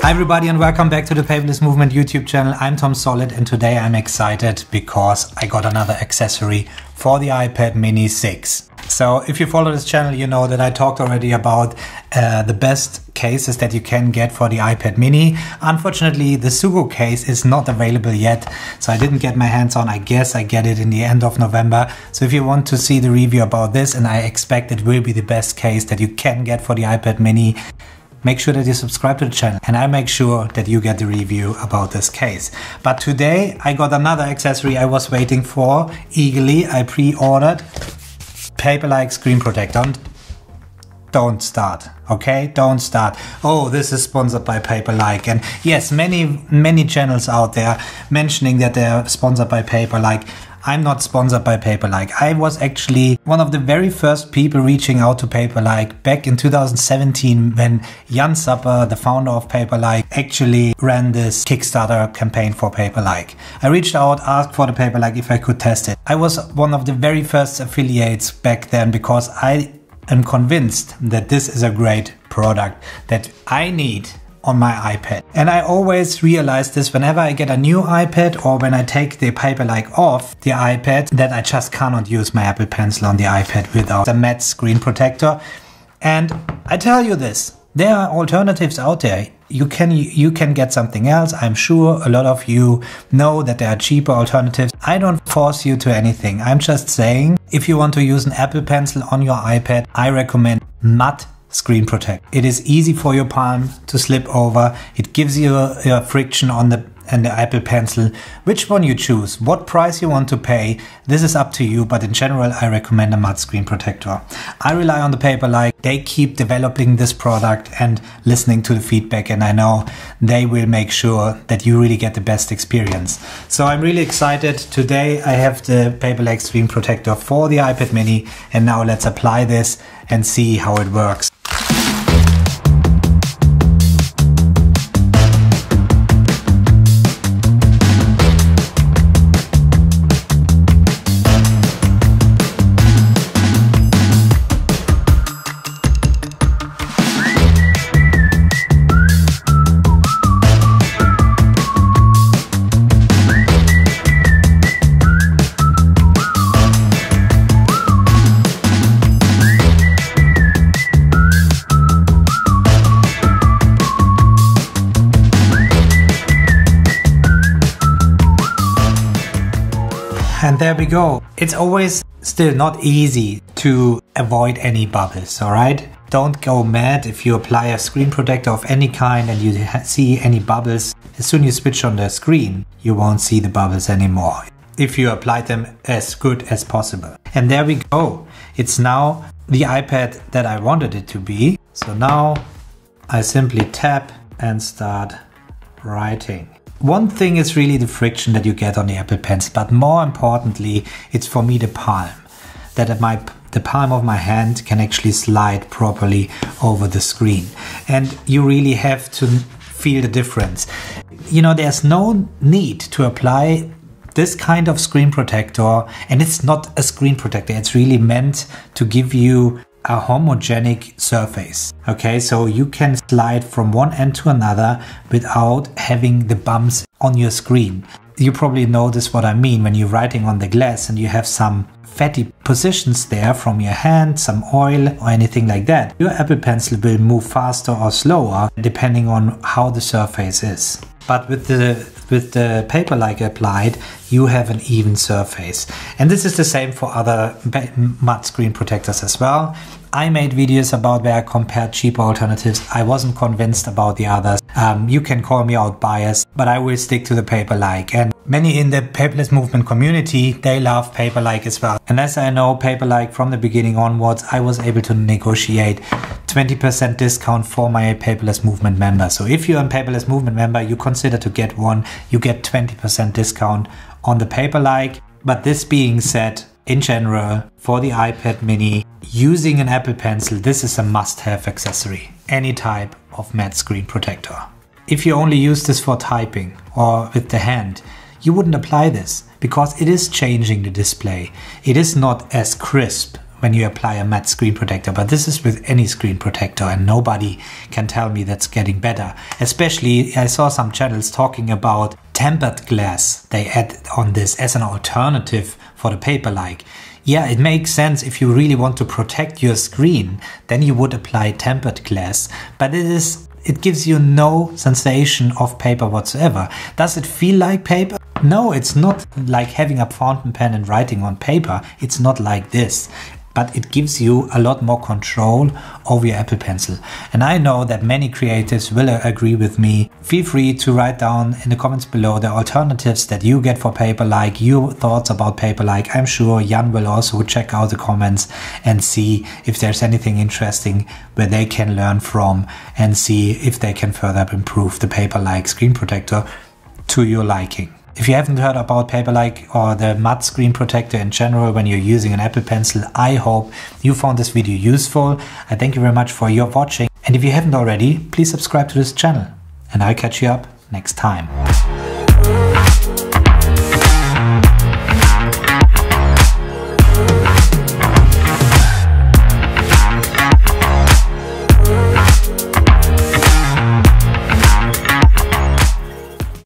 Hi everybody and welcome back to the Paperless Movement YouTube channel. I'm Tom Solid and today I'm excited because I got another accessory for the iPad mini 6. So if you follow this channel, you know that I talked already about the best cases that you can get for the iPad mini. Unfortunately, the Sugo case is not available yet, so I didn't get my hands on. I guess I get it in the end of November. So if you want to see the review about this, and I expect it will be the best case that you can get for the iPad mini, make sure that you subscribe to the channel and I make sure that you get the review about this case. But today I got another accessory I was waiting for eagerly. I pre-ordered Paperlike Screenprotector. Don't start, okay? Don't start. Oh, this is sponsored by Paperlike. And yes, many channels out there mentioning that they're sponsored by Paperlike. I'm not sponsored by Paperlike. I was actually one of the very first people reaching out to Paperlike back in 2017 when Jan Sapper, the founder of Paperlike, actually ran this Kickstarter campaign for Paperlike. I reached out, asked for the Paperlike if I could test it. I was one of the very first affiliates back then because I am convinced that this is a great product that I need on my iPad. And I always realize this whenever I get a new iPad or when I take the Paperlike off the iPad, that I just cannot use my Apple Pencil on the iPad without a matte screen protector. And I tell you this, there are alternatives out there. You can get something else. I'm sure a lot of you know that there are cheaper alternatives. I don't force you to anything. I'm just saying, if you want to use an Apple Pencil on your iPad, I recommend matte Screen Protect. It is easy for your palm to slip over. It gives you a friction on the Apple Pencil. Which one you choose, what price you want to pay, this is up to you, but in general I recommend a matte screen protector. I rely on the Paperlike. They keep developing this product and listening to the feedback, and I know they will make sure that you really get the best experience. So I'm really excited. Today I have the Paperlike Screen Protector for the iPad mini, and now let's apply this and see how it works. And there we go. It's always still not easy to avoid any bubbles, alright? Don't go mad if you apply a screen protector of any kind and you see any bubbles. As soon as you switch on the screen, you won't see the bubbles anymore, if you apply them as good as possible. And there we go. It's now the iPad that I wanted it to be. So now I simply tap and start writing. One thing is really the friction that you get on the Apple Pencil, but more importantly, it's for me the palm. That the palm of my hand can actually slide properly over the screen. And you really have to feel the difference. You know, there's no need to apply this kind of screen protector, and it's not a screen protector. It's really meant to give you a homogenic surface. Okay, so you can slide from one end to another without having the bumps on your screen. You probably notice what I mean when you're writing on the glass and you have some fatty positions there from your hand, some oil or anything like that. Your Apple Pencil will move faster or slower depending on how the surface is. But with the Paperlike applied, you have an even surface. And this is the same for other matte screen protectors as well. I made videos about where I compared cheaper alternatives. I wasn't convinced about the others. You can call me out biased, but I will stick to the Paperlike. And many in the Paperless Movement community, they love Paperlike as well. And as I know Paperlike from the beginning onwards, I was able to negotiate 20% discount for my Paperless Movement member. So if you're a Paperless Movement member, you consider to get one, you get 20% discount on the Paperlike. But this being said, in general, for the iPad mini, using an Apple Pencil, this is a must-have accessory. Any type of matte screen protector. If you only use this for typing or with the hand, you wouldn't apply this because it is changing the display. It is not as crisp when you apply a matte screen protector, but this is with any screen protector and nobody can tell me that's getting better. Especially I saw some channels talking about tempered glass they add on this as an alternative for the Paperlike. Yeah, it makes sense if you really want to protect your screen, then you would apply tempered glass, but it gives you no sensation of paper whatsoever. Does it feel like paper? No, it's not like having a fountain pen and writing on paper. It's not like this. But it gives you a lot more control over your Apple Pencil. And I know that many creatives will agree with me. Feel free to write down in the comments below the alternatives that you get for Paperlike, your thoughts about Paperlike. I'm sure Jan will also check out the comments and see if there's anything interesting where they can learn from and see if they can further improve the Paperlike screen protector to your liking. If you haven't heard about Paperlike or the matte screen protector in general when you're using an Apple Pencil, I hope you found this video useful. I thank you very much for your watching. And if you haven't already, please subscribe to this channel. And I'll catch you up next time.